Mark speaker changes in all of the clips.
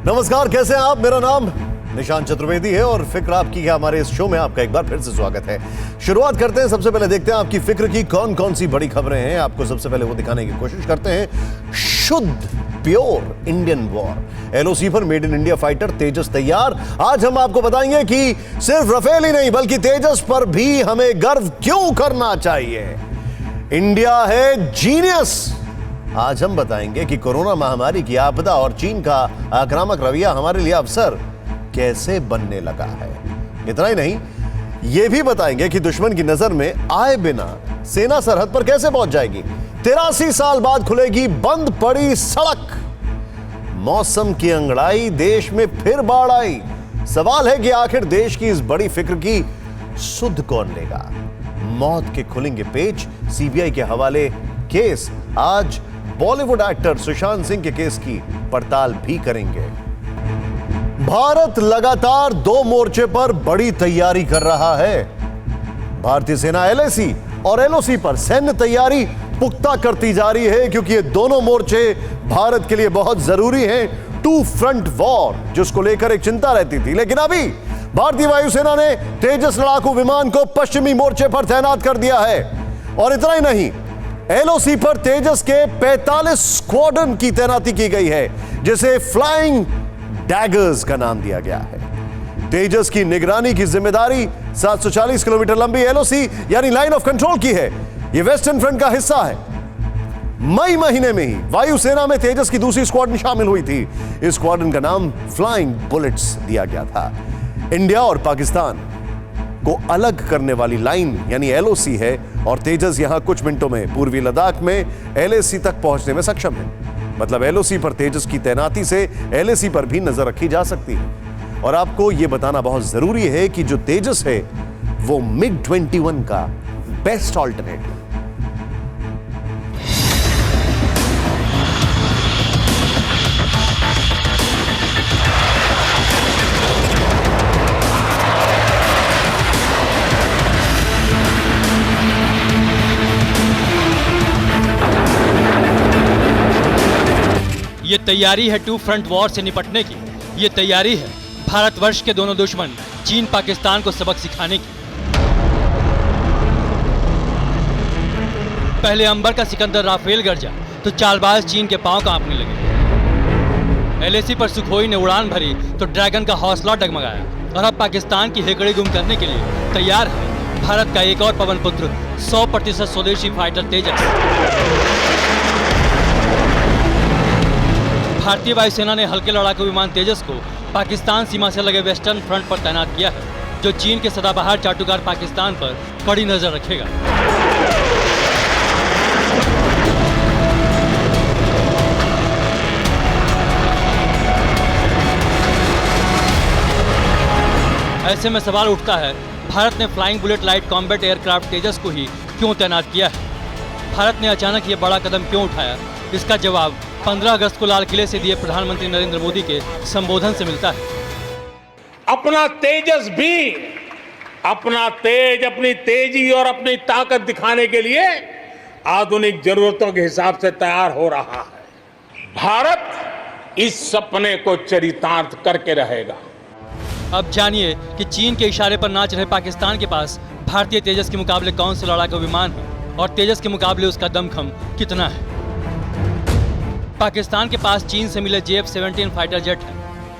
Speaker 1: नमस्कार, कैसे हैं आप? मेरा नाम निशांत चतुर्वेदी है और फिक्र आपकी है हमारे इस शो में आपका एक बार फिर से स्वागत है। शुरुआत करते हैं, सबसे पहले देखते हैं आपकी फिक्र की कौन कौन सी बड़ी खबरें हैं। आपको सबसे पहले वो दिखाने की कोशिश करते हैं। शुद्ध प्योर इंडियन वॉर, एलओसी पर मेड इन इंडिया फाइटर तेजस तैयार। आज हम आपको बताएंगे कि सिर्फ राफेल ही नहीं बल्कि तेजस पर भी हमें गर्व क्यों करना चाहिए। इंडिया है जीनियस। आज हम बताएंगे कि कोरोना महामारी की आपदा और चीन का आक्रामक रवैया हमारे लिए अवसर कैसे बनने लगा है। इतना ही नहीं, यह भी बताएंगे कि दुश्मन की नजर में आए बिना सेना सरहद पर कैसे पहुंच जाएगी। 83 साल बाद खुलेगी बंद पड़ी सड़क। मौसम की अंगड़ाई, देश में फिर बाढ़ आई। सवाल है कि आखिर देश की इस बड़ी फिक्र की सुध कौन लेगा। मौत के खुलेंगे पेच, सीबीआई के हवाले केस। आज बॉलीवुड एक्टर सुशांत सिंह के केस की पड़ताल भी करेंगे। भारत लगातार 2 मोर्चे पर बड़ी तैयारी कर रहा है। भारतीय सेना एलएसी और एलओसी पर सैन्य तैयारी पुख्ता करती जा रही है, क्योंकि ये दोनों मोर्चे भारत के लिए बहुत जरूरी हैं। 2 फ्रंट वॉर, जिसको लेकर एक चिंता रहती थी, लेकिन अभी भारतीय वायुसेना ने तेजस लड़ाकू विमान को पश्चिमी मोर्चे पर तैनात कर दिया है। और इतना ही नहीं, एलओसी पर तेजस के 45 स्क्वाड्रन की तैनाती की गई है, जिसे फ्लाइंग डैगर्स का नाम दिया गया है। तेजस की निगरानी की जिम्मेदारी 740 किलोमीटर लंबी एलओसी यानी लाइन ऑफ कंट्रोल की है। यह वेस्टर्न फ्रंट का हिस्सा है। मई महीने में ही वायुसेना में तेजस की दूसरी स्क्वाड्रन शामिल हुई थी। इस स्क्वाड्रन का नाम फ्लाइंग बुलेट्स दिया गया था। इंडिया और पाकिस्तान को अलग करने वाली लाइन यानी एलओसी है, और तेजस यहां कुछ मिनटों में पूर्वी लद्दाख में एलएसी तक पहुंचने में सक्षम है। मतलब एलओसी पर तेजस की तैनाती से एलएसी पर भी नजर रखी जा सकती है। और आपको यह बताना बहुत जरूरी है कि जो तेजस है वो मिग 21 का बेस्ट ऑल्टरनेटिव।
Speaker 2: ये तैयारी है 2 फ्रंट वॉर से निपटने की। ये तैयारी है भारतवर्ष के दोनों दुश्मन चीन पाकिस्तान को सबक सिखाने की। पहले अंबर का सिकंदर राफेल गरजा तो चालबाज चीन के पांव कांपने लगे। एलएसी पर सुखोई ने उड़ान भरी तो ड्रैगन का हौसला डगमगाया। और अब पाकिस्तान की हेकड़ी गुम करने के लिए तैयार है भारत का एक और पवन पुत्र, 100% स्वदेशी फाइटर तेजस। भारतीय वायुसेना ने हल्के लड़ाकू विमान तेजस को पाकिस्तान सीमा से लगे वेस्टर्न फ्रंट पर तैनात किया है, जो चीन के सदाबहार चाटुकार पाकिस्तान पर कड़ी नजर रखेगा। ऐसे में सवाल उठता है, भारत ने flying bullet light combat aircraft Tejas को ही क्यों तैनात किया है? भारत ने अचानक ये बड़ा कदम क्यों उठाया? इसका जवाब 15 अगस्त को लाल किले से दिए प्रधानमंत्री नरेंद्र मोदी के संबोधन से मिलता है।
Speaker 3: अपना तेजस भी अपना तेज, अपनी तेजी और अपनी ताकत दिखाने के लिए आधुनिक जरूरतों के हिसाब से तैयार हो रहा है। भारत इस सपने को चरितार्थ करके रहेगा।
Speaker 2: अब जानिए कि चीन के इशारे पर नाच रहे पाकिस्तान के पास भारतीय तेजस के मुकाबले कौन से लड़ाकू विमान है और तेजस के मुकाबले उसका दमखम कितना है। पाकिस्तान के पास चीन से मिले JF-17 फाइटर जेट है।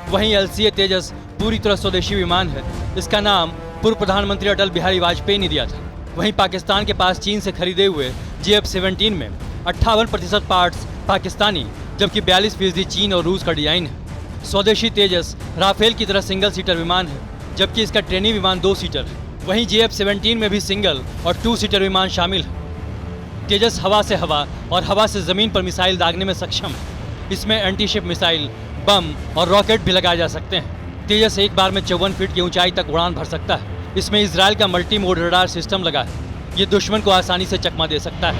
Speaker 2: वहीं LCA तेजस पूरी तरह स्वदेशी विमान है। इसका नाम पूर्व प्रधानमंत्री अटल बिहारी वाजपेयी ने दिया था। वहीं पाकिस्तान के पास चीन से खरीदे हुए JF-17 में 58% पार्ट्स पाकिस्तानी, जबकि 42% चीन और रूस का डिजाइन है। स्वदेशी तेजस राफेल की तरह सिंगल सीटर विमान है, जबकि इसका ट्रेनी विमान 2 सीटर है। वहीं JF-17 में भी सिंगल और 2 सीटर विमान शामिल है। तेजस हवा से हवा और हवा से जमीन पर मिसाइल दागने में सक्षम है। इसमें एंटी शिप मिसाइल, बम और रॉकेट भी लगाए जा सकते हैं। तेजस एक बार में 54 फीट की ऊंचाई तक उड़ान भर सकता है। इसमें इजराइल का मल्टी मोड रडार सिस्टम लगा है। ये दुश्मन को आसानी से चकमा दे सकता है।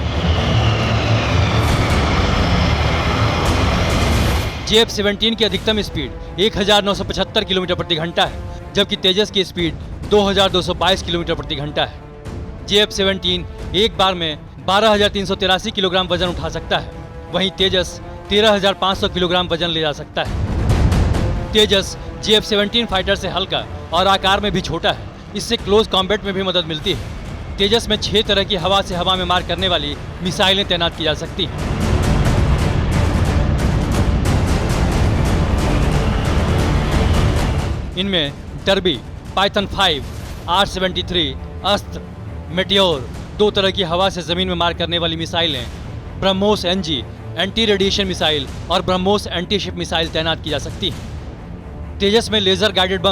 Speaker 2: JF-17 की अधिकतम स्पीड 1975 किलोमीटर प्रति घंटा है, जबकि तेजस की स्पीड 2222 किलोमीटर प्रति घंटा है। JF-17 एक बार में 12,383 किलोग्राम वजन उठा सकता है। वहीं तेजस 13,500 किलोग्राम वजन ले जा सकता है। तेजस JF-17 फाइटर से हल्का और आकार में भी छोटा है। इससे क्लोज कॉम्बैट में भी मदद मिलती है। तेजस में 6 तरह की हवा से हवा में मार करने वाली मिसाइलें तैनात की जा सकती हैं। इनमें डर्बी, पाइथन 5, R-73, अस्त्र, मेटियोर, 2 तरह की हवा से जमीन में मार करने वाली मिसाइलें, BrahMos NG anti radiation missile और ब्रह्मोस एंटी शिप मिसाइल तैनात की जा सकती है। तेजस में लेजर गाइडेड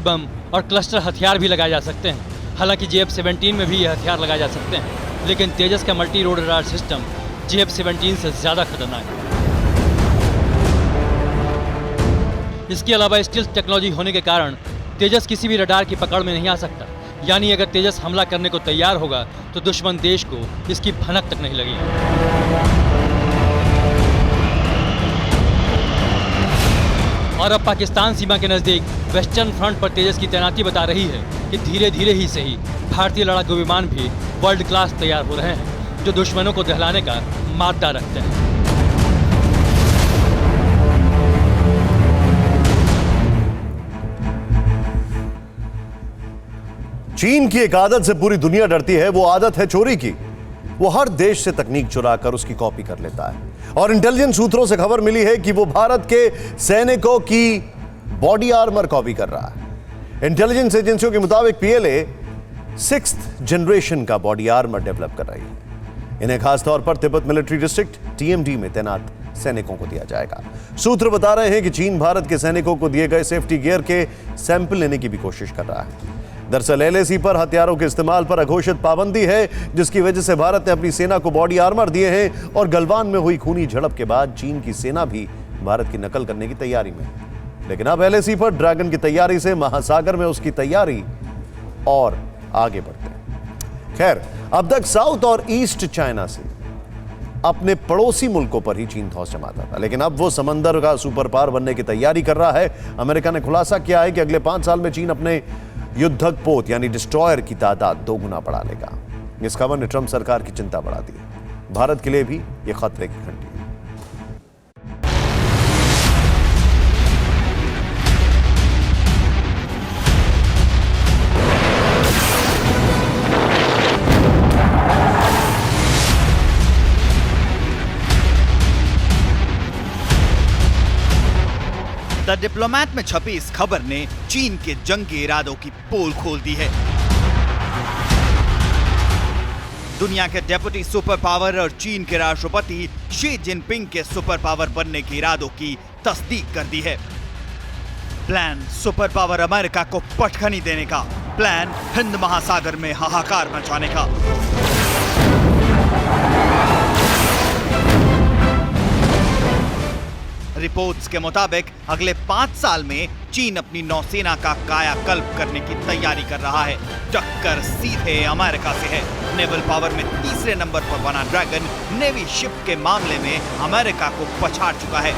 Speaker 2: बम और क्लस्टर हथियार भी लगाए जा सकते हैं। हालांकि JF-17 में भी ये हथियार लगाए जा सकते हैं, लेकिन तेजस का multi road radar system JF-17 से ज़्यादा खतरनाक है। इसके अलावा स्टील्थ टेक्नोलॉजी होने के कारण तेजस किसी भी रडार की पकड़ में नहीं आ सकता। यानी अगर तेजस हमला करने को तैयार होगा तो दुश्मन देश को इसकी भनक तक नहीं लगेगी। और अब पाकिस्तान सीमा के नज़दीक वेस्टर्न फ्रंट पर तेजस की तैनाती बता रही है कि धीरे धीरे ही सही भारतीय लड़ाकू विमान भी वर्ल्ड क्लास तैयार हो रहे हैं, जो दुश्मनों को दहलाने का मादा रखते हैं।
Speaker 1: चीन की एक आदत से पूरी दुनिया डरती है। वो आदत है चोरी की। वो हर देश से तकनीक चुराकर उसकी कॉपी कर लेता है। और इंटेलिजेंस सूत्रों से खबर मिली है कि वो भारत के सैनिकों की बॉडी आर्मर कॉपी कर रहा है। इंटेलिजेंस एजेंसियों के मुताबिक PLA 6th जनरेशन का बॉडी आर्मर डेवलप कर रही है। इन्हें खासतौर पर तिब्बत मिलिट्री डिस्ट्रिक्ट TMD में तैनात सैनिकों को दिया जाएगा। सूत्र बता रहे हैं कि चीन भारत के सैनिकों को दिए गए सेफ्टी गियर के सैंपल लेने की भी कोशिश कर रहा है। दरअसल LAC पर हथियारों के इस्तेमाल पर अघोषित पाबंदी है, जिसकी वजह से भारत ने अपनी सेना को बॉडी आर्मर दिए हैं। और गलवान में हुई खूनी झड़प के बाद चीन की सेना भी भारत की नकल करने की तैयारी में। लेकिन अब LAC पर ड्रैगन की तैयारी से महासागर में उसकी तैयारी और आगे बढ़ते हैं। खैर, अब तक साउथ और ईस्ट चाइना से अपने पड़ोसी मुल्कों पर ही चीन धौंस जमाता था, लेकिन अब वो समंदर का सुपर पावर बनने की तैयारी कर रहा है। अमेरिका ने खुलासा किया है कि अगले 5 साल में चीन अपने युद्धक पोत यानी डिस्ट्रॉयर की तादाद 2 गुना बढ़ा लेगा। इस खबर ने ट्रंप सरकार की चिंता बढ़ा दी है। भारत के लिए भी यह खतरे की घंटी है।
Speaker 4: द डिप्लोमैट में छपी इस खबर ने चीन के जंगी इरादों की पोल खोल दी है। दुनिया के डेप्यूटी सुपर पावर और चीन के राष्ट्रपति शी जिनपिंग के सुपर पावर बनने के इरादों की तस्दीक कर दी है। प्लान सुपर पावर अमेरिका को पटखनी देने का, प्लान हिंद महासागर में हाहाकार मचाने का। रिपोर्ट्स के मुताबिक अगले 5 साल में चीन अपनी नौसेना का कायाकल्प करने की तैयारी कर रहा है। टक्कर सीधे अमेरिका से है। नेवल पावर में 3रे नंबर पर बना ड्रैगन नेवी शिप के मामले में अमेरिका को पछाड़ चुका है।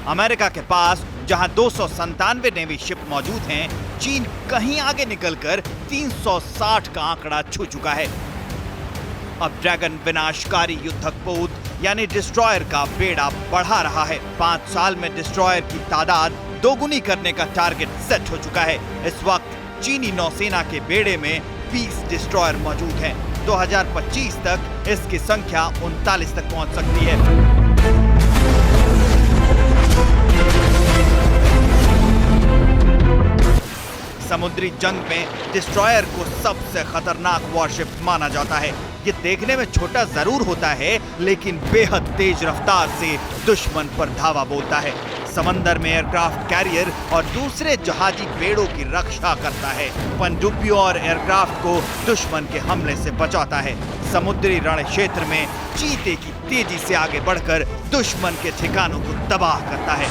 Speaker 4: अमेरिका के पास जहां 297 नेवी शिप मौजूद हैं, चीन कहीं आगे निकलकर 360 का आंकड़ा छू चुका है। अब ड्रैगन विनाशकारी युद्धक पोत यानी डिस्ट्रॉयर का बेड़ा बढ़ा रहा है। 5 साल में डिस्ट्रॉयर की तादाद 2 गुनी करने का टारगेट सेट हो चुका है। इस वक्त चीनी नौसेना के बेड़े में 20 डिस्ट्रॉयर मौजूद हैं। 2025 तक इसकी संख्या 39 तक पहुंच सकती है। समुद्री जंग में डिस्ट्रॉयर को सबसे खतरनाक वॉरशिप माना जाता है। ये देखने में छोटा जरूर होता है, लेकिन बेहद तेज रफ्तार से दुश्मन पर धावा बोलता है। समंदर में एयरक्राफ्ट कैरियर और दूसरे जहाजी बेड़ों की रक्षा करता है। पनडुब्बियों और एयरक्राफ्ट को दुश्मन के हमले से बचाता है। समुद्री रण क्षेत्र में चीते की तेजी से आगे बढ़कर दुश्मन के ठिकानों को तबाह करता है।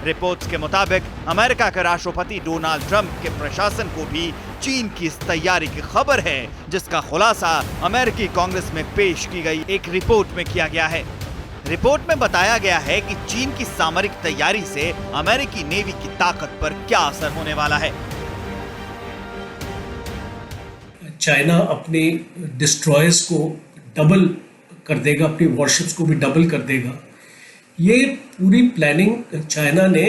Speaker 4: रिपोर्ट्स के मुताबिक अमेरिका के राष्ट्रपति डोनाल्ड ट्रंप के प्रशासन को भी चीन की इस तैयारी की खबर है, जिसका खुलासा अमेरिकी कांग्रेस में पेश की गई एक रिपोर्ट में किया गया है। रिपोर्ट में बताया गया है कि चीन की सामरिक तैयारी से अमेरिकी नेवी की ताकत पर क्या असर होने वाला है।
Speaker 5: चाइना अपने डिस्ट्रॉयर्स को डबल कर देगा, अपनी वॉरशिप्स को भी डबल कर देगा। ये पूरी प्लानिंग चाइना ने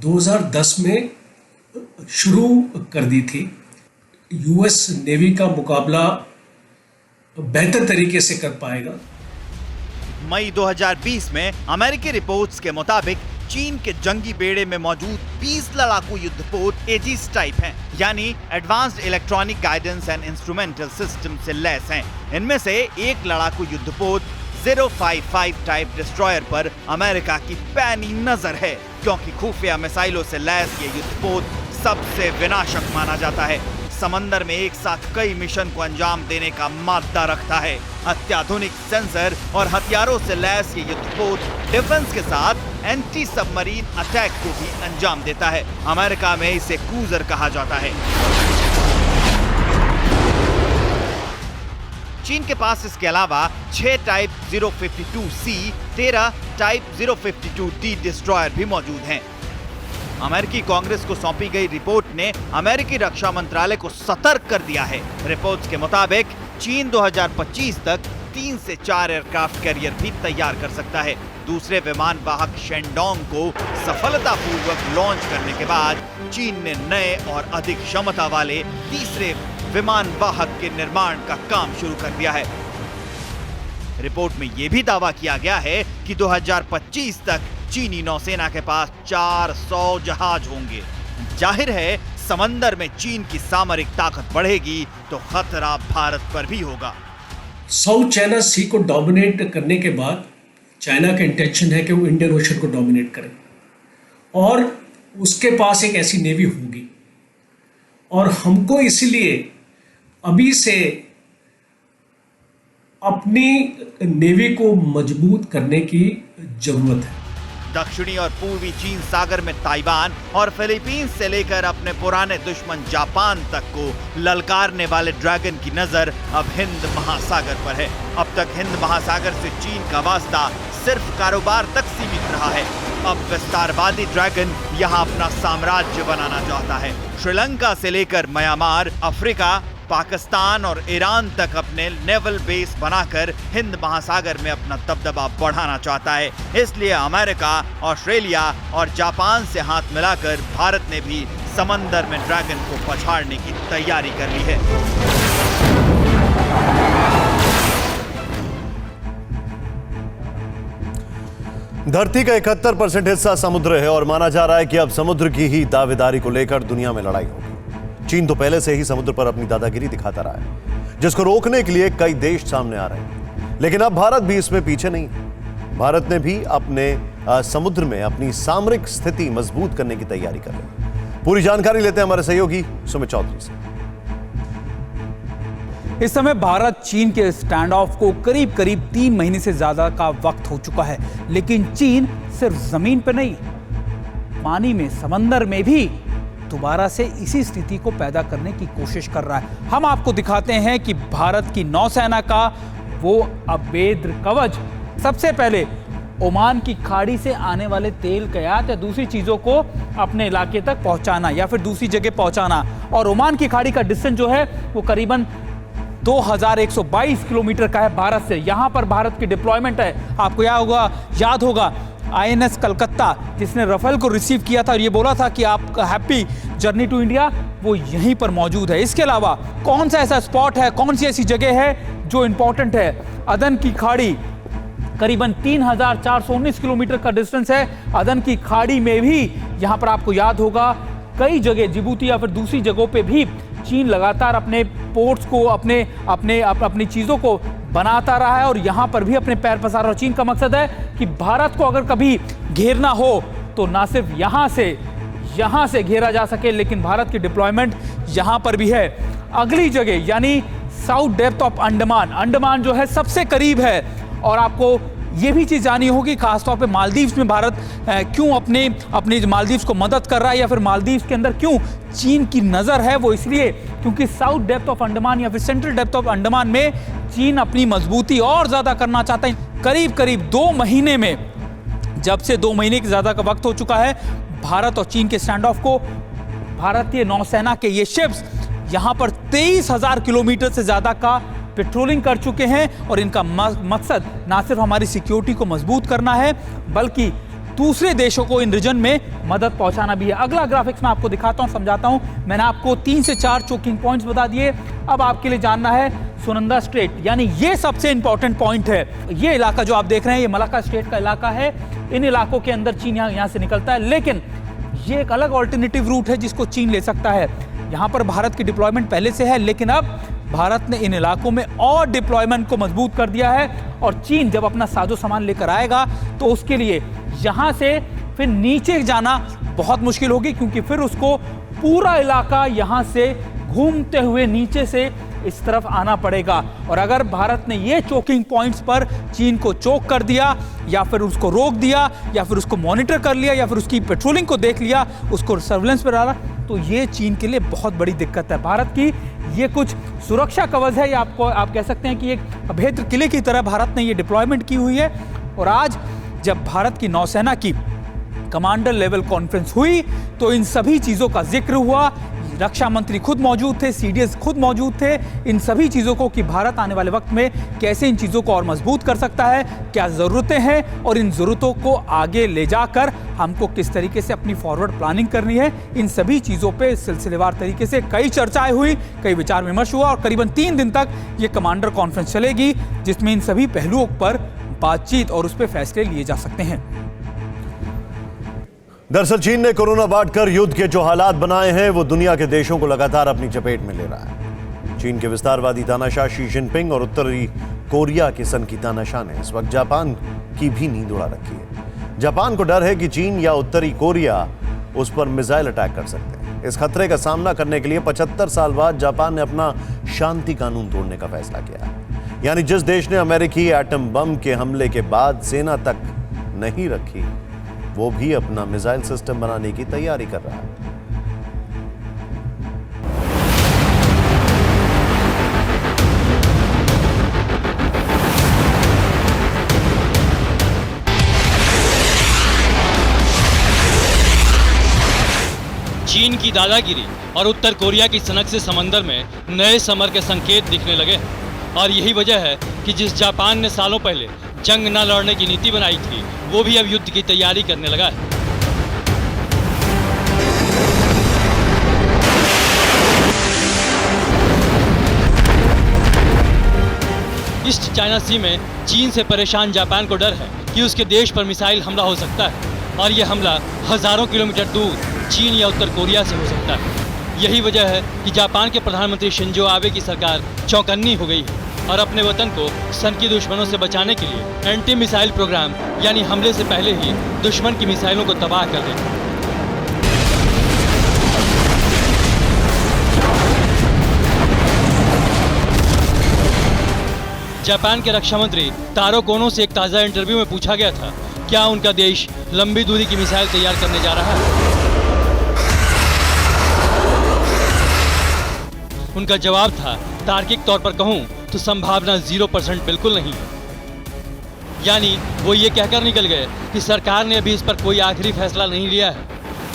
Speaker 5: 2010 में शुरू कर दी थी। यूएस नेवी का मुकाबला बेहतर तरीके से कर पाएगा।
Speaker 4: मई 2020 में अमेरिकी रिपोर्ट्स के मुताबिक चीन के जंगी बेड़े में मौजूद 20 लड़ाकू युद्धपोत एजिस टाइप हैं, यानी advanced electronic guidance and instrumental system से लैस हैं। इनमें से एक लड़ाकू युद्धपोत 055 टाइप डिस्ट्रॉयर पर अमेरिका की पैनी नजर है, क्योंकि खुफिया मिसाइलों से लैस ये युद्धपोत सबसे विनाशक माना जाता है। समंदर में एक साथ कई मिशन को अंजाम देने का मादा रखता है। अत्याधुनिक सेंसर और हथियारों से लैस ये युद्धपोत डिफेंस के साथ एंटी सबमरीन अटैक को भी अंजाम देता है। अमेरिका में इसे क्रूजर कहा जाता है। चीन के पास इसके अलावा 6 type 052C, 13 type 052D destroyer भी मौजूद हैं। अमेरिकी कांग्रेस को सौंपी गई रिपोर्ट ने अमेरिकी रक्षा मंत्रालय को सतर्क कर दिया है। रिपोर्ट्स के मुताबिक चीन 2025 तक 3 से 4 एयरक्राफ्ट कैरियर भी तैयार कर सकता है। दूसरे विमान वाहक शेंडोंग को सफलतापूर्वक लॉन्च करने के बाद चीन ने नए और अधिक क्षमता वाले तीसरे विमान वाहक के निर्माण का काम शुरू कर दिया है। रिपोर्ट में यह भी दावा किया गया है कि 2025 तक चीनी नौसेना के पास 400 जहाज होंगे। जाहिर है, समंदर में चीन की सामरिक ताकत बढ़ेगी तो खतरा भारत पर भी होगा।
Speaker 5: साउथ चाइना सी को डोमिनेट करने के बाद चाइना का इंटेंशन है कि वो इंडियन ओशन को डोमिनेट करे और उसके पास एक ऐसी नेवी होगी। और हमको इसलिए अभी से अपनी नेवी को मजबूत करने की जरूरत है।
Speaker 4: दक्षिणी और पूर्वी चीन सागर में ताइवान और फिलीपींस से लेकर अपने पुराने दुश्मन जापान तक को ललकारने वाले ड्रैगन की नजर अब हिंद महासागर पर है। अब तक हिंद महासागर से चीन का वास्ता सिर्फ कारोबार तक सीमित रहा है। अब विस्तारवादी ड्रैगन यहाँ अपना साम्राज्य बनाना चाहता है। श्रीलंका से लेकर म्यांमार, अफ्रीका, पाकिस्तान और ईरान तक अपने नेवल बेस बनाकर हिंद महासागर में अपना दबदबा बढ़ाना चाहता है। इसलिए अमेरिका, ऑस्ट्रेलिया और जापान से हाथ मिलाकर भारत ने भी समंदर में ड्रैगन को पछाड़ने की तैयारी कर ली है।
Speaker 1: धरती का 71% हिस्सा समुद्र है और माना जा रहा है कि अब समुद्र की ही दावेदारी को लेकर दुनिया में लड़ाई होगी। चीन तो पहले से ही समुद्र पर अपनी दादागिरी दिखाता रहा है, जिसको रोकने के लिए कई देश सामने आ रहे हैं। लेकिन अब भारत भी इसमें पीछे नहीं है। भारत ने भी अपने समुद्र में अपनी सामरिक स्थिति मजबूत करने की तैयारी कर रहे हैं। पूरी जानकारी लेते हैं हमारे सहयोगी सुमित चौधरी से।
Speaker 6: इस समय भारत चीन के स्टैंड ऑफ को करीब 3 महीने से ज्यादा का वक्त हो चुका है, लेकिन चीन सिर्फ जमीन पर नहीं, पानी में, समंदर में भी दोबारा से इसी स्थिति को पैदा करने की कोशिश कर रहा है। हम आपको दिखाते हैं कि भारत की नौसेना का वो अभेद्य कवच सबसे पहले ओमान की खाड़ी से आने वाले तेल, कयात या दूसरी चीजों को अपने इलाके तक पहुंचाना या फिर दूसरी जगह पहुंचाना। और ओमान की खाड़ी का डिस्टेंस जो है वो करीबन 2122 किलोमीटर का है भारत से। यहां पर भारत की डिप्लॉयमेंट है। आपको याद होगा INS कलकत्ता, जिसने राफेल को रिसीव किया था और ये बोला था कि आप हैप्पी जर्नी टू इंडिया, वो यहीं पर मौजूद है। इसके अलावा कौन सा ऐसा स्पॉट है, कौन सी ऐसी जगह है जो इंपॉर्टेंट है? अदन की खाड़ी, करीबन 3419 किलोमीटर का डिस्टेंस है। अदन की खाड़ी में भी यहां पर आपको याद होगा कई जगह, जिबूती या फिर दूसरी जगहों पे भी चीन लगातार अपने पोर्ट्स को, अपनी चीजों को बनाता रहा है और यहां पर भी अपने पैर पसार रहा है। चीन का मकसद है कि भारत को अगर कभी घेरना हो तो ना सिर्फ यहां से घेरा जा सके, लेकिन भारत की डिप्लॉयमेंट यहां पर भी है। अगली जगह यानी साउथ डेप्थ ऑफ अंडमान जो है सबसे करीब है। और आपको ये भी चीज़ जानी होगी, खासतौर पे मालदीव्स में भारत क्यों अपने मालदीव्स को मदद कर रहा है या फिर मालदीव्स के अंदर क्यों चीन की नज़र है। वो इसलिए क्योंकि साउथ डेप्थ ऑफ अंडमान या फिर सेंट्रल डेप्थ ऑफ अंडमान में चीन अपनी मजबूती और ज़्यादा करना चाहता है। करीब करीब 2 महीने में, जब से 2 महीने से ज़्यादा का वक्त हो चुका है भारत और चीन के स्टैंड ऑफ को, भारतीय नौसेना के ये शिप्स यहाँ पर 23,000 किलोमीटर से ज़्यादा का पेट्रोलिंग कर चुके हैं और इनका मकसद ना सिर्फ हमारी सिक्योरिटी को मजबूत करना है बल्कि दूसरे देशों को इन रीजन में मदद पहुंचाना भी है। अगला ग्राफिक्स मैं आपको दिखाता हूं, समझाता हूं। मैंने आपको 3 से 4 चोकिंग पॉइंट्स बता दिए। अब आपके लिए जानना है सुनंदा स्ट्रेट, यानी ये सबसे इंपॉर्टेंट पॉइंट है। ये इलाका जो आप देख रहे हैं ये मलाक्का स्ट्रेट का इलाका है। इन इलाकों के अंदर चीन यहाँ से निकलता है, लेकिन ये एक अलग ऑल्टरनेटिव रूट है जिसको चीन ले सकता है। यहाँ पर भारत की डिप्लॉयमेंट पहले से है, लेकिन अब भारत ने इन इलाकों में और डिप्लॉयमेंट को मजबूत कर दिया है और चीन जब अपना साजो सामान लेकर आएगा तो उसके लिए यहाँ से फिर नीचे जाना बहुत मुश्किल होगी, क्योंकि फिर उसको पूरा इलाका यहाँ से घूमते हुए नीचे से इस तरफ आना पड़ेगा। और अगर भारत ने ये चोकिंग पॉइंट्स पर चीन को चोक कर दिया या फिर उसको रोक दिया या फिर उसको मॉनिटर कर लिया या फिर उसकी पेट्रोलिंग को देख लिया, उसको सर्विलेंस पर डाला, तो ये चीन के लिए बहुत बड़ी दिक्कत है। भारत की ये कुछ सुरक्षा कवच है, या आप कह सकते हैं कि एक अभेद्य किले की तरह भारत ने ये डिप्लॉयमेंट की हुई है। और आज जब भारत की नौसेना की कमांडर लेवल कॉन्फ्रेंस हुई तो इन सभी चीज़ों का जिक्र हुआ। रक्षा मंत्री खुद मौजूद थे, सीडीएस खुद मौजूद थे। इन सभी चीज़ों को कि भारत आने वाले वक्त में कैसे इन चीज़ों को और मजबूत कर सकता है, क्या ज़रूरतें हैं और इन ज़रूरतों को आगे ले जाकर हमको किस तरीके से अपनी फॉरवर्ड प्लानिंग करनी है, इन सभी चीज़ों पे सिलसिलेवार तरीके से कई चर्चाएं हुई, कई विचार विमर्श हुआ और करीबन 3 दिन तक ये कमांडर कॉन्फ्रेंस चलेगी, जिसमें इन सभी पहलुओं पर बातचीत और उस पर फैसले लिए जा सकते हैं।
Speaker 1: दरअसल चीन ने कोरोना बांटकर युद्ध के जो हालात बनाए हैं वो दुनिया के देशों को लगातार अपनी चपेट में ले रहा है। चीन के विस्तारवादी तानाशाह शी जिनपिंग और उत्तरी कोरिया के सन की तानाशाह ने इस वक्त जापान की भी नींद उड़ा रखी है। जापान को डर है कि चीन या उत्तरी कोरिया उस पर मिसाइल अटैक कर सकते हैं। इस खतरे का सामना करने के लिए 75 साल बाद जापान ने अपना शांति कानून तोड़ने का फैसला किया है। यानी जिस देश ने अमेरिकी एटम बम के हमले के बाद सेना तक नहीं रखी, वो भी अपना मिसाइल सिस्टम बनाने की तैयारी कर रहा है।
Speaker 2: चीन की दादागिरी और उत्तर कोरिया की सनक से समंदर में नए समर के संकेत दिखने लगे और यही वजह है कि जिस जापान ने सालों पहले जंग न लड़ने की नीति बनाई थी, वो भी अब युद्ध की तैयारी करने लगा है। ईस्ट चाइना सी में चीन से परेशान जापान को डर है कि उसके देश पर मिसाइल हमला हो सकता है और यह हमला हजारों किलोमीटर दूर चीन या उत्तर कोरिया से हो सकता है। यही वजह है कि जापान के प्रधानमंत्री शिंजो आबे की सरकार चौकन्नी हो गई है और अपने वतन को सन की दुश्मनों से बचाने के लिए एंटी मिसाइल प्रोग्राम यानी हमले से पहले ही दुश्मन की मिसाइलों को तबाह कर देगा। जापान के रक्षा मंत्री तारो कोनो से एक ताज़ा इंटरव्यू में पूछा गया था क्या उनका देश लंबी दूरी की मिसाइल तैयार करने जा रहा है। उनका जवाब था, तार्किक तौर पर कहूं तो संभावना 0% बिल्कुल नहीं है। यानी वो ये कहकर निकल गए कि सरकार ने अभी इस पर कोई आखिरी फैसला नहीं लिया है।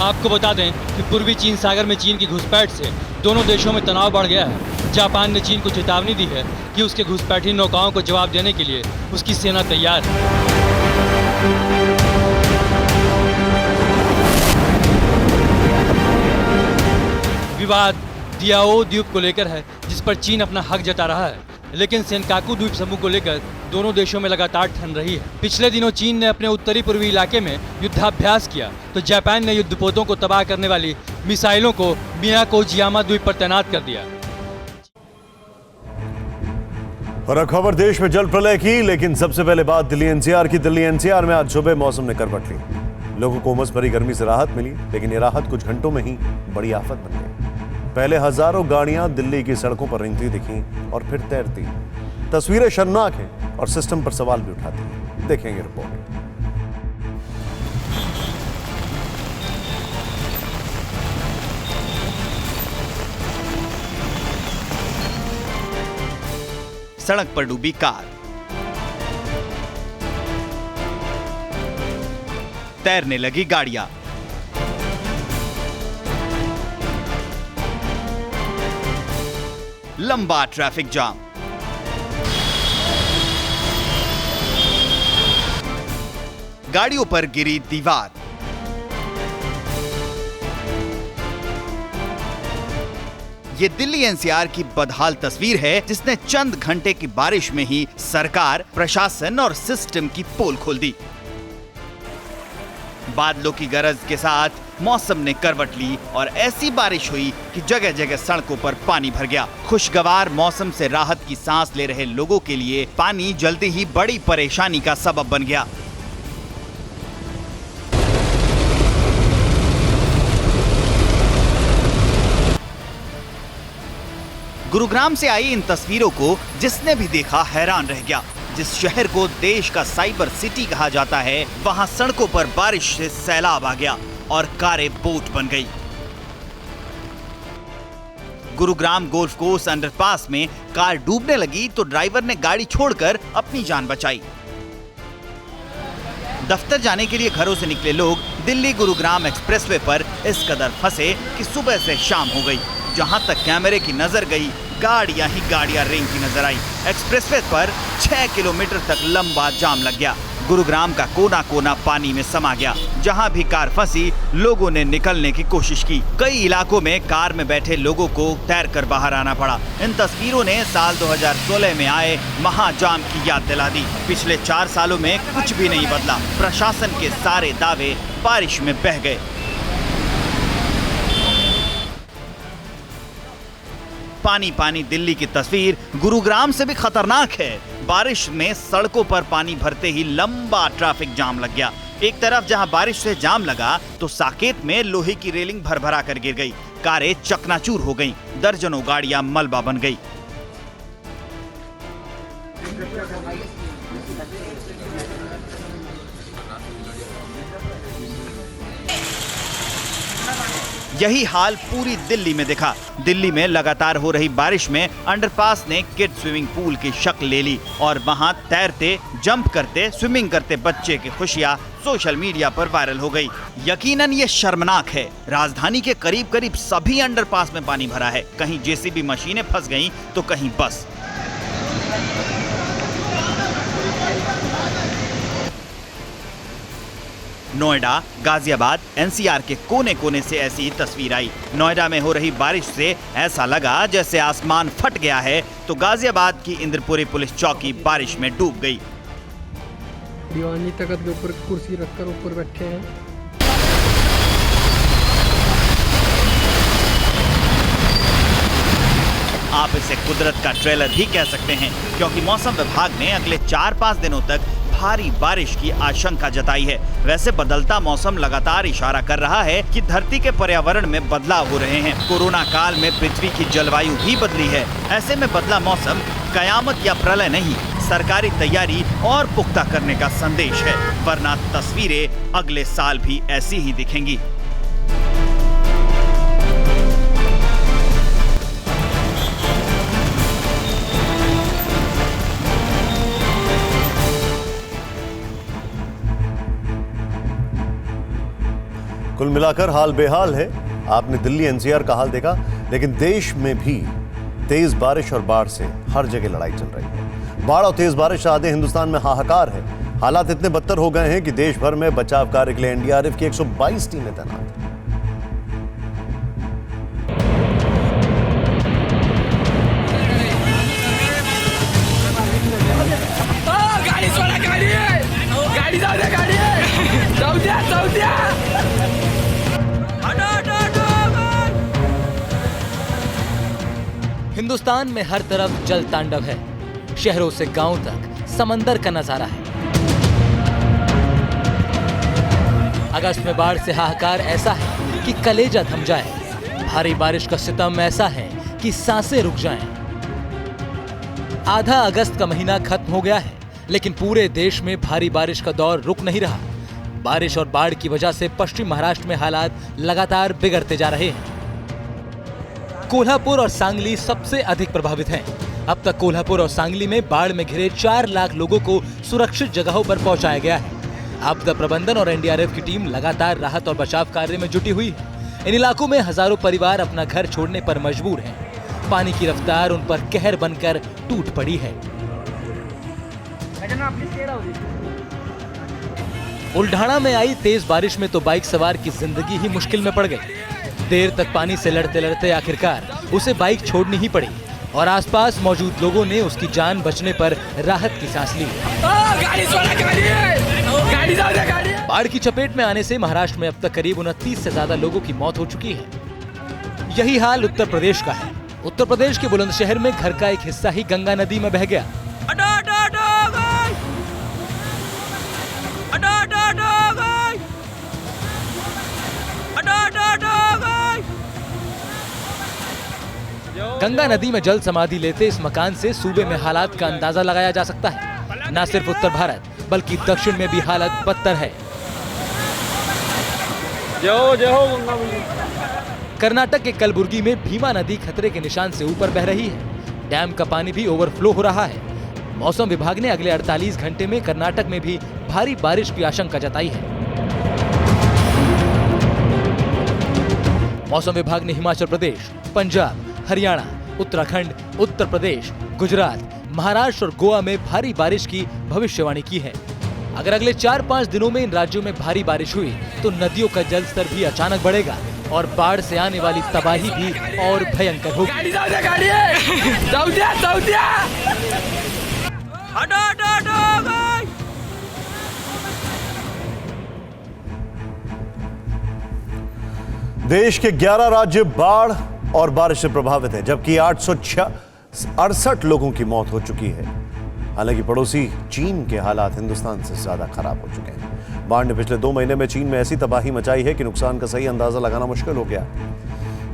Speaker 2: आपको बता दें कि पूर्वी चीन सागर में चीन की घुसपैठ से दोनों देशों में तनाव बढ़ गया है। जापान ने चीन को चेतावनी दी है कि उसके घुसपैठी नौकाओं को जवाब देने के लिए उसकी सेना तैयार है। विवाद दियाओ द्वीप को लेकर है, जिस पर चीन अपना हक जता रहा है, लेकिन सेनकाकू द्वीप समूह को लेकर दोनों देशों में लगातार ठन रही है। पिछले दिनों चीन ने अपने उत्तरी पूर्वी इलाके में युद्धाभ्यास किया तो जापान ने युद्धपोतों को तबाह करने वाली मिसाइलों को मियाकोजियामा द्वीप पर तैनात कर दिया।
Speaker 1: और अब खबर देश में जल प्रलय की, लेकिन सबसे पहले बात दिल्ली एनसीआर की। दिल्ली एनसीआर में आज सुबह मौसम ने करवट ली। लोगों को उमस भरी गर्मी से राहत मिली, लेकिन ये राहत कुछ घंटों में ही बड़ी आफत बन गई। पहले हजारों गाड़ियां दिल्ली की सड़कों पर रेंगती दिखीं और फिर तैरती। तस्वीरें शर्मनाक हैं और सिस्टम पर सवाल भी उठाती हैं। देखेंगे रिपोर्ट।
Speaker 4: सड़क पर डूबी कार, तैरने लगी गाड़ियां। लंबा ट्रैफिक जाम, गाड़ियों पर गिरी दीवार, ये दिल्ली एनसीआर की बदहाल तस्वीर है जिसने चंद घंटे की बारिश में ही सरकार, प्रशासन और सिस्टम की पोल खोल दी। बादलों की गरज के साथ मौसम ने करवट ली और ऐसी बारिश हुई कि जगह जगह सड़कों पर पानी भर गया। खुशगवार मौसम से राहत की सांस ले रहे लोगों के लिए पानी जल्दी ही बड़ी परेशानी का सबब बन गया। गुरुग्राम से आई इन तस्वीरों को जिसने भी देखा हैरान रह गया। जिस शहर को देश का साइबर सिटी कहा जाता है, वहां सड़कों पर बारिश से सैलाब आ गया और कारें बोट बन गई। गुरुग्राम गोल्फ कोर्स अंडरपास में कार डूबने लगी तो ड्राइवर ने गाड़ी छोड़कर अपनी जान बचाई। दफ्तर जाने के लिए घरों से निकले लोग दिल्ली गुरुग्राम एक्सप्रेसवे पर इस कदर फंसे कि सुबह से शाम हो गई। जहां तक कैमरे की नजर गई, गाड़ियां ही गाड़ियां रेंगती नजर आई। एक्सप्रेसवे पर 6 किलोमीटर तक लंबा जाम लग गया। गुरुग्राम का कोना कोना पानी में समा गया। जहां भी कार फंसी, लोगों ने निकलने की कोशिश की। कई इलाकों में कार में बैठे लोगों को तैरकर बाहर आना पड़ा। इन तस्वीरों ने साल 2016 में आए महाजाम की याद दिला दी। पिछले 4 सालों में कुछ भी नहीं बदला। प्रशासन के सारे दावे बारिश में बह गए। पानी पानी दिल्ली की तस्वीर गुरुग्राम से भी खतरनाक है। बारिश में सड़कों पर पानी भरते ही लंबा ट्रैफिक जाम लग गया। एक तरफ जहां बारिश से जाम लगा तो साकेत में लोहे की रेलिंग भरभरा कर गिर गई। कारें चकनाचूर हो गईं, दर्जनों गाड़ियां मलबा बन गई। यही हाल पूरी दिल्ली में दिखा। दिल्ली में लगातार हो रही बारिश में अंडरपास ने किड स्विमिंग पूल की शक्ल ले ली और वहां तैरते, जंप करते, स्विमिंग करते बच्चे की खुशियां सोशल मीडिया पर वायरल हो गई। यकीनन ये शर्मनाक है। राजधानी के करीब करीब सभी अंडरपास में पानी भरा है। कहीं जेसीबी मशीनें फंस गईं तो कहीं बस। नोएडा, गाजियाबाद, एनसीआर के कोने कोने से ऐसी ही तस्वीर आई। नोएडा में हो रही बारिश से ऐसा लगा जैसे आसमान फट गया है, तो गाजियाबाद की इंद्रपुरी पुलिस चौकी बारिश में डूब गई।
Speaker 7: दीवानी तख्त के ऊपर कुर्सी रखकर ऊपर बैठे हैं।
Speaker 4: आप इसे कुदरत का ट्रेलर भी कह सकते हैं, क्योंकि मौसम विभाग ने अगले 4-5 दिनों तक भारी बारिश की आशंका जताई है। वैसे बदलता मौसम लगातार इशारा कर रहा है कि धरती के पर्यावरण में बदलाव हो रहे हैं। कोरोना काल में पृथ्वी की जलवायु भी बदली है। ऐसे में बदला मौसम कयामत या प्रलय नहीं, सरकारी तैयारी और पुख्ता करने का संदेश है, वरना तस्वीरें अगले साल भी ऐसी ही दिखेंगी।
Speaker 1: कुल मिलाकर हाल बेहाल है। आपने दिल्ली एनसीआर का हाल देखा, लेकिन देश में भी तेज बारिश और बाढ़ से हर जगह लड़ाई चल रही है। बाढ़ और तेज बारिश से आधे हिंदुस्तान में हाहाकार है। हालात इतने बदतर हो गए हैं कि देश भर में बचाव कार्य के लिए एनडीआरएफ की 122 टीमें तैनात हैं।
Speaker 2: हिंदुस्तान में हर तरफ जल तांडव है। शहरों से गांव तक समंदर का नजारा है। अगस्त में बाढ़ से हाहाकार ऐसा है कि कलेजा थम जाए। भारी बारिश का सितम ऐसा है कि सांसें रुक जाएं। आधा अगस्त का महीना खत्म हो गया है, लेकिन पूरे देश में भारी बारिश का दौर रुक नहीं रहा। बारिश और बाढ़ की वजह से पश्चिम महाराष्ट्र में हालात लगातार बिगड़ते जा रहे हैं। कोल्हापुर और सांगली सबसे अधिक प्रभावित हैं। अब तक कोल्हापुर और सांगली में बाढ़ में घिरे 4 लाख लोगों को सुरक्षित जगहों पर पहुंचाया गया है।
Speaker 8: आपदा प्रबंधन और एनडीआरएफ की टीम लगातार राहत और बचाव कार्य में जुटी हुई है। इन इलाकों में हजारों परिवार अपना घर छोड़ने पर मजबूर हैं। पानी की रफ्तार उन पर कहर बनकर टूट पड़ी है। उल्ढाणा में आई तेज बारिश में तो बाइक सवार की जिंदगी ही मुश्किल में पड़ गई। देर तक पानी से लड़ते लड़ते आखिरकार उसे बाइक छोड़नी ही पड़ी और आसपास मौजूद लोगों ने उसकी जान बचने पर राहत की सांस ली। बाढ़ की चपेट में आने से महाराष्ट्र में अब तक करीब 29 से ज्यादा लोगों की मौत हो चुकी है। यही हाल उत्तर प्रदेश का है। उत्तर प्रदेश के बुलंदशहर में घर का एक हिस्सा ही गंगा नदी में बह गया। गंगा नदी में जल समाधि लेते इस मकान से सूबे में हालात का अंदाजा लगाया जा सकता है। न सिर्फ उत्तर भारत बल्कि दक्षिण में भी हालत बदतर है। कर्नाटक के कलबुर्गी में भीमा नदी खतरे के निशान से ऊपर बह रही है। डैम का पानी भी ओवरफ्लो हो रहा है। मौसम विभाग ने अगले 48 घंटे में कर्नाटक में भी भारी बारिश की आशंका जताई है। मौसम विभाग ने हिमाचल प्रदेश, पंजाब, हरियाणा, उत्तराखंड, उत्तर प्रदेश, गुजरात, महाराष्ट्र और गोवा में भारी बारिश की भविष्यवाणी की है। अगर अगले 4-5 दिनों में इन राज्यों में भारी बारिश हुई तो नदियों का जलस्तर भी अचानक बढ़ेगा और बाढ़ से आने वाली तबाही भी और भयंकर होगी।
Speaker 1: देश के 11 राज्य बाढ़ और बारिश से प्रभावित हैं, जबकि 868 लोगों की मौत हो चुकी है। हालांकि पड़ोसी चीन के हालात हिंदुस्तान से ज्यादा खराब हो चुके हैं। बाढ़ ने पिछले 2 महीने में चीन में ऐसी तबाही मचाई है कि नुकसान का सही अंदाजा लगाना मुश्किल हो गया।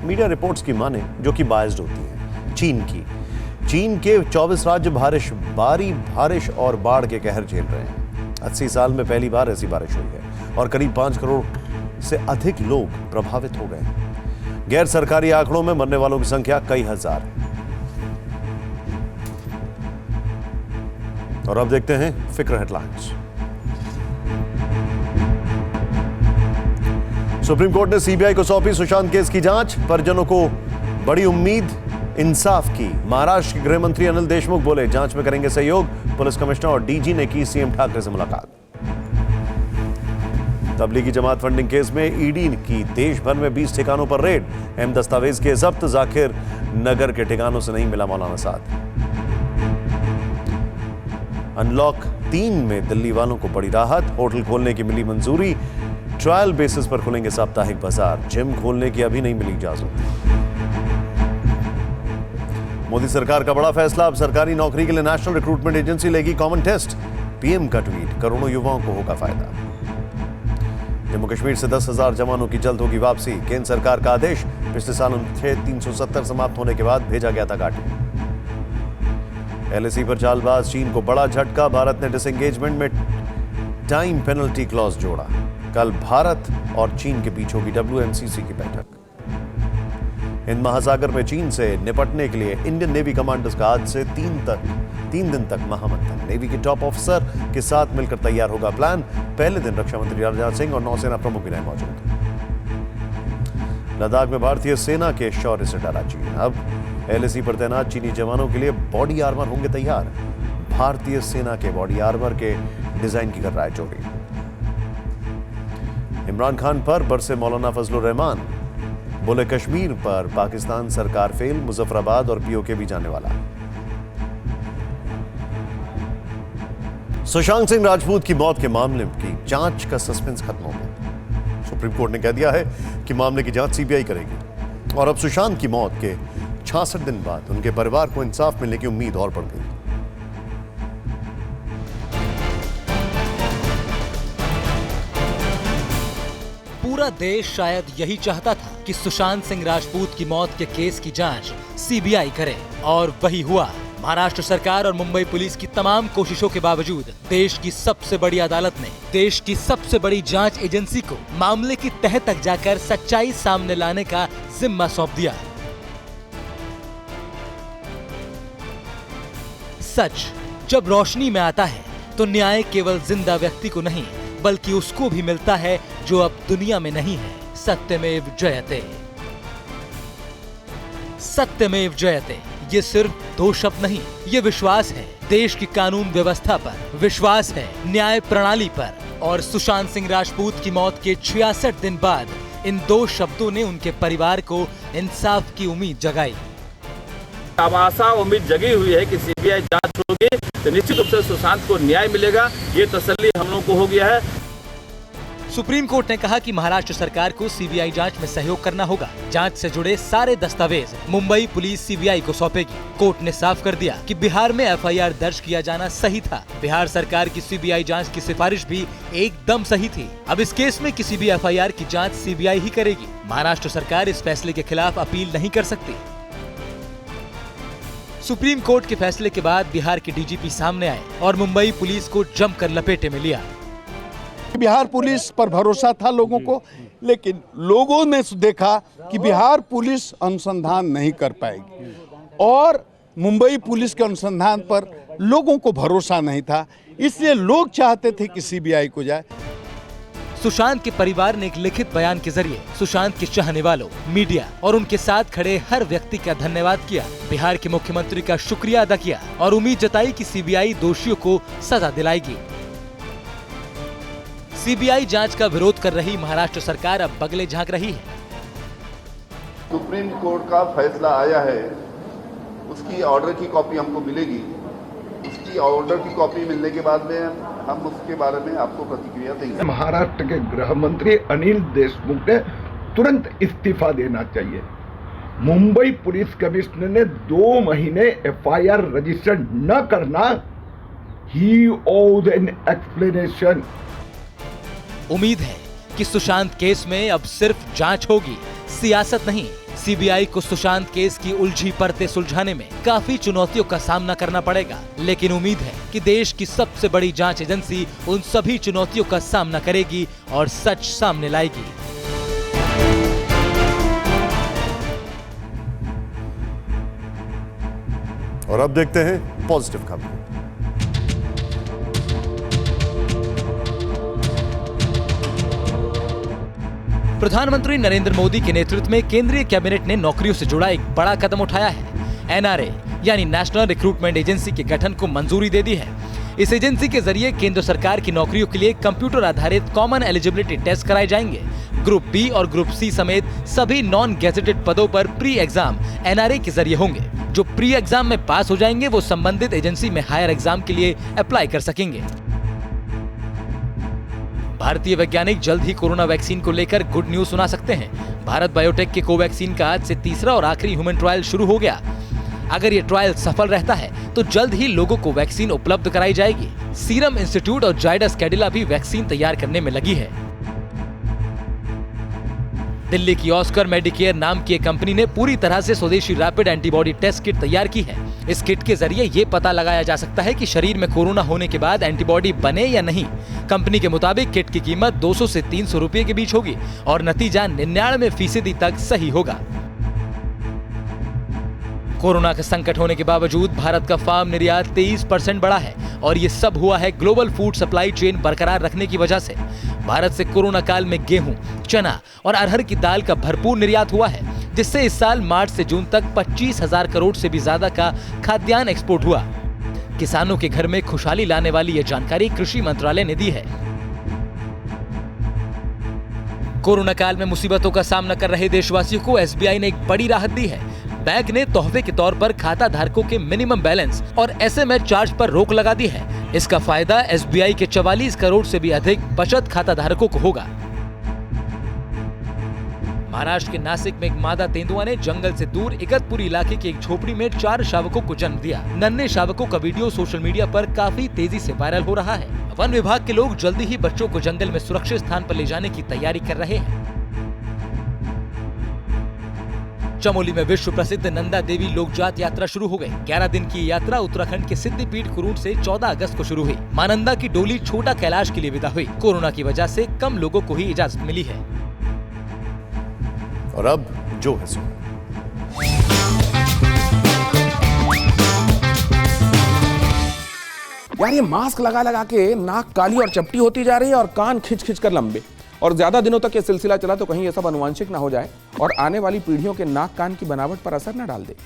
Speaker 1: मीडिया रिपोर्ट्स की माने, जो कि बायस्ड होती है, चीन के 24 राज्य भारी बारिश और बाढ़ के कहर झेल रहे हैं। 80 साल में पहली बार ऐसी बारिश हुई है और करीब 5 करोड़ से अधिक लोग प्रभावित हो गए। गैर सरकारी आंकड़ों में मरने वालों की संख्या कई हजार है। और अब देखते हैं फिक्र हेडलाइंस। सुप्रीम कोर्ट ने सीबीआई को सौंपी सुशांत केस की जांच। परिजनों को बड़ी उम्मीद इंसाफ की। महाराष्ट्र के गृह मंत्री अनिल देशमुख बोले, जांच में करेंगे सहयोग। पुलिस कमिश्नर और डीजी ने की सीएम ठाकरे से मुलाकात। तबलीगी जमात फंडिंग केस में ईडी की देश भर में 20 ठिकानों पर रेड। अहम दस्तावेज के जब्त। जाकिर नगर के ठिकानों से नहीं मिला मौलाना साद। अनलॉक 3 में दिल्ली वालों को बड़ी राहत। होटल खोलने की मिली मंजूरी। ट्रायल बेसिस पर खुलेंगे साप्ताहिक बाजार। जिम खोलने की अभी नहीं मिली इजाजत। मोदी सरकार का बड़ा फैसला। अब सरकारी नौकरी के लिए नेशनल रिक्रूटमेंट एजेंसी लेगी कॉमन टेस्ट। पीएम का ट्वीट, करोड़ों युवाओं को होगा फायदा। जम्मू कश्मीर से 10,000 जवानों की जल्द होगी वापसी। केंद्र सरकार का आदेश। पिछले साल 370 समाप्त होने के बाद भेजा गया था घाटी। एलएसी पर चालबाज चीन को बड़ा झटका। भारत ने डिसएंगेजमेंट में टाइम पेनल्टी क्लॉज जोड़ा। कल भारत और चीन के बीच होगी WMCC की बैठक। हिंद महासागर में चीन से निपटने के लिए इंडियन नेवी कमांडर्स का आज से 3 दिन तक महामंथन। नेवी के टॉप ऑफिसर के साथ मिलकर तैयार होगा प्लान। पहले दिन रक्षा मंत्री राजनाथ सिंह और नौसेना प्रमुख भी रहे मौजूद। लद्दाख में भारतीय सेना के शौर्य से डरा चीन। अब एलएसी पर तैनात चीनी जवानों के लिए बॉडी आर्मर होंगे तैयार। भारतीय सेना के बॉडी आर्मर के डिजाइन की कर रहा है चोरी। इमरान खान पर बरसे मौलाना फजलुर रहमान। बोले, कश्मीर पर पाकिस्तान सरकार फेल। मुजफ्फराबाद और पीओके भी जाने वाला। सुशांत सिंह राजपूत की मौत के मामले की जांच का सस्पेंस खत्म हो गया। सुप्रीम कोर्ट ने कह दिया है कि मामले की जांच सीबीआई करेगी और अब सुशांत की मौत के 66 दिन बाद उनके परिवार को इंसाफ मिलने की उम्मीद और बढ़ गई।
Speaker 8: पूरा देश शायद यही चाहता था कि सुशांत सिंह राजपूत की मौत के केस की जांच सीबीआई करे, और वही हुआ। महाराष्ट्र सरकार और मुंबई पुलिस की तमाम कोशिशों के बावजूद देश की सबसे बड़ी अदालत ने देश की सबसे बड़ी जांच एजेंसी को मामले की तह तक जाकर सच्चाई सामने लाने का जिम्मा सौंप दिया। सच जब रोशनी में आता है तो न्याय केवल जिंदा व्यक्ति को नहीं बल्कि उसको भी मिलता है जो अब दुनिया में नहीं है। सत्यमेव जयते। सत्यमेव जयते ये सिर्फ दो शब्द नहीं, ये विश्वास है देश की कानून व्यवस्था पर, विश्वास है न्याय प्रणाली पर। और सुशांत सिंह राजपूत की मौत के 66 दिन बाद इन दो शब्दों ने उनके परिवार को इंसाफ की उम्मीद जगाई।
Speaker 9: अब आशा उम्मीद जगी हुई है कि सीबीआई जांच होगी तो निश्चित रूप से सुशांत को न्याय मिलेगा, ये तसल्ली हम लोगों को हो गया है।
Speaker 8: सुप्रीम कोर्ट ने कहा कि महाराष्ट्र सरकार को सीबीआई जांच में सहयोग करना होगा। जांच से जुड़े सारे दस्तावेज मुंबई पुलिस सीबीआई को सौंपेगी। कोर्ट ने साफ कर दिया कि बिहार में एफआईआर दर्ज किया जाना सही था। बिहार सरकार की सीबीआई जांच की सिफारिश भी एकदम सही थी। अब इस केस में किसी भी एफआईआर की जांच सीबीआई ही करेगी। महाराष्ट्र सरकार इस फैसले के खिलाफ अपील नहीं कर सकती। सुप्रीम कोर्ट के फैसले के बाद बिहार के डीजीपी सामने आए और मुंबई पुलिस को जमकर लपेटे में लिया।
Speaker 10: बिहार पुलिस पर भरोसा था लोगों को, लेकिन लोगों ने देखा कि बिहार पुलिस अनुसंधान नहीं कर पाएगी और मुंबई पुलिस के अनुसंधान पर लोगों को भरोसा नहीं था, इसलिए लोग चाहते थे कि सीबीआई को जाए।
Speaker 8: सुशांत के परिवार ने एक लिखित बयान के जरिए सुशांत के चाहने वालों, मीडिया और उनके साथ खड़े हर व्यक्ति का धन्यवाद किया, बिहार के मुख्यमंत्री का शुक्रिया अदा किया और उम्मीद जताई कि सीबीआई दोषियों को सजा दिलाएगी। सीबीआई जांच का विरोध कर रही महाराष्ट्र सरकार अब बगले झांक रही है।
Speaker 11: सुप्रीम कोर्ट का फैसला आया है, उसकी ऑर्डर की कॉपी हमको मिलेगी। उसकी ऑर्डर की कॉपी मिलने के बाद में हम उसके बारे में आपको प्रतिक्रिया देंगे।
Speaker 12: महाराष्ट्र के गृह मंत्री अनिल देशमुख ने तुरंत इस्तीफा देना चाहिए। मुंबई पुलिस कमिश्नर ने 2 महीने एफआईआर रजिस्टर न करना, ही ओज एन एक्सप्लेनेशन।
Speaker 8: उम्मीद है कि सुशांत केस में अब सिर्फ जांच होगी, सियासत नहीं। सीबीआई को सुशांत केस की उलझी परतें सुलझाने में काफी चुनौतियों का सामना करना पड़ेगा, लेकिन उम्मीद है कि देश की सबसे बड़ी जांच एजेंसी उन सभी चुनौतियों का सामना करेगी और सच सामने लाएगी।
Speaker 1: और अब देखते हैं पॉजिटिव खबर।
Speaker 8: प्रधानमंत्री नरेंद्र मोदी के नेतृत्व में केंद्रीय कैबिनेट ने नौकरियों से जुड़ा एक बड़ा कदम उठाया है। एनआरए यानी नेशनल रिक्रूटमेंट एजेंसी के गठन को मंजूरी दे दी है। इस एजेंसी के जरिए केंद्र सरकार की नौकरियों के लिए कंप्यूटर आधारित कॉमन एलिजिबिलिटी टेस्ट कराए जाएंगे। ग्रुप बी और ग्रुप सी समेत सभी नॉन गेजेटेड पदों पर प्री एग्जाम एनआरए के जरिए होंगे। जो प्री एग्जाम में पास हो जाएंगे वो संबंधित एजेंसी में हायर एग्जाम के लिए अप्लाई कर सकेंगे। भारतीय वैज्ञानिक जल्द ही कोरोना वैक्सीन को लेकर गुड न्यूज सुना सकते हैं। भारत बायोटेक के कोवैक्सीन का आज से तीसरा और आखिरी ह्यूमन ट्रायल शुरू हो गया। अगर ये ट्रायल सफल रहता है तो जल्द ही लोगों को वैक्सीन उपलब्ध कराई जाएगी। सीरम इंस्टीट्यूट और जायडस कैडिला भी वैक्सीन तैयार करने में लगी है। दिल्ली की ऑस्कर मेडिकेयर नाम की एक कंपनी ने पूरी तरह से स्वदेशी रैपिड एंटीबॉडी टेस्ट किट तैयार की है। इस किट के जरिए ये पता लगाया जा सकता है कि शरीर में कोरोना होने के बाद एंटीबॉडी बने या नहीं। कंपनी के मुताबिक किट की कीमत 200 से 300 रुपए के बीच होगी और नतीजा 99% तक सही होगा। कोरोना का संकट होने के बावजूद भारत का फार्म निर्यात 23% बढ़ा है और ये सब हुआ है ग्लोबल फूड सप्लाई चेन बरकरार रखने की वजह से। भारत से कोरोना काल में गेहूं, चना और अरहर की दाल का भरपूर निर्यात हुआ है, जिससे इस साल मार्च से जून तक 25,000 करोड़ से भी ज्यादा का खाद्यान्न एक्सपोर्ट हुआ। किसानों के घर में खुशहाली लाने वाली यह जानकारी कृषि मंत्रालय ने दी है। कोरोना काल में मुसीबतों का सामना कर रहे देशवासियों को एसबीआई ने एक बड़ी राहत दी है। बैंक ने तोहफे के तौर पर खाता धारकों के मिनिमम बैलेंस और एसएमएस चार्ज पर रोक लगा दी है। इसका फायदा एसबीआई के 44 करोड़ से भी अधिक बचत खाता धारकों को होगा। महाराष्ट्र के नासिक में एक मादा तेंदुआ ने जंगल से दूर इगतपुरी इलाके की एक झोपड़ी में 4 शावकों को जन्म दिया। नन्हे शावकों का वीडियो सोशल मीडिया पर काफी तेजी से वायरल हो रहा है। वन विभाग के लोग जल्दी ही बच्चों को जंगल में सुरक्षित स्थान पर ले जाने की तैयारी कर रहे हैं। चमोली में विश्व प्रसिद्ध नंदा देवी लोकजात यात्रा शुरू हो गई। 11 दिन की यात्रा उत्तराखंड के सिद्धिपीठ कुरूट से 14 अगस्त को शुरू हुई। मां नंदा की डोली छोटा कैलाश के लिए विदा हुई। कोरोना की वजह से कम लोगों को ही इजाजत मिली है।
Speaker 1: और अब जो है सो।
Speaker 13: यार ये मास्क लगा लगा के नाक काली और चपटी होती जा रही है और कान खिंच खिंच कर लंबे, और ज्यादा दिनों तक ये सिलसिला चला तो कहीं ये सब अनुवांशिक ना हो जाए और आने वाली पीढ़ियों के नाक कान की बनावट पर असर ना डाल दे।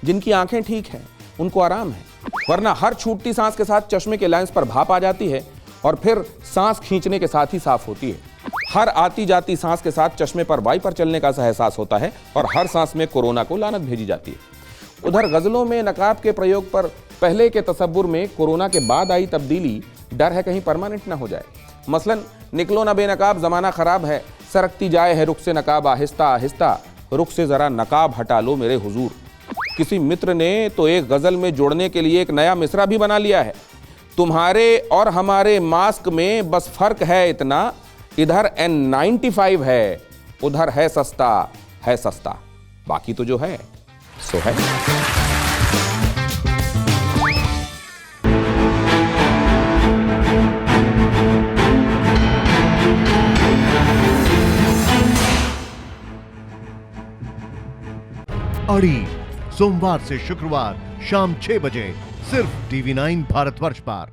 Speaker 13: जिनकी आंखें ठीक हैं उनको आराम है, वरना हर छूटती सांस के साथ चश्मे के लेंस पर भाप आ जाती है और फिर सांस खींचने के साथ ही साफ होती है। हर आती जाती सांस के साथ चश्मे पर वाइपर चलने का एहसास होता है और हर सांस में कोरोना को लानत भेजी जाती है। उधर गजलों में नकाब के प्रयोग पर पहले के तसव्वुर में कोरोना के बाद आई तब्दीली डर है कहीं परमानेंट ना हो जाए। मसलन निकलो ना बेनकाब जमाना खराब है, सरकती जाए है रुख से नकाब आहिस्ता आहिस्ता, रुख से जरा नकाब हटा लो मेरे हुजूर। किसी मित्र ने तो एक गजल में जोड़ने के लिए एक नया मिसरा भी बना लिया है, तुम्हारे और हमारे मास्क में बस फर्क है इतना, इधर N95 है उधर है सस्ता, बाकी तो जो है सो है।
Speaker 1: अड़ी सोमवार से शुक्रवार शाम 6 बजे सिर्फ TV9 भारतवर्ष पर।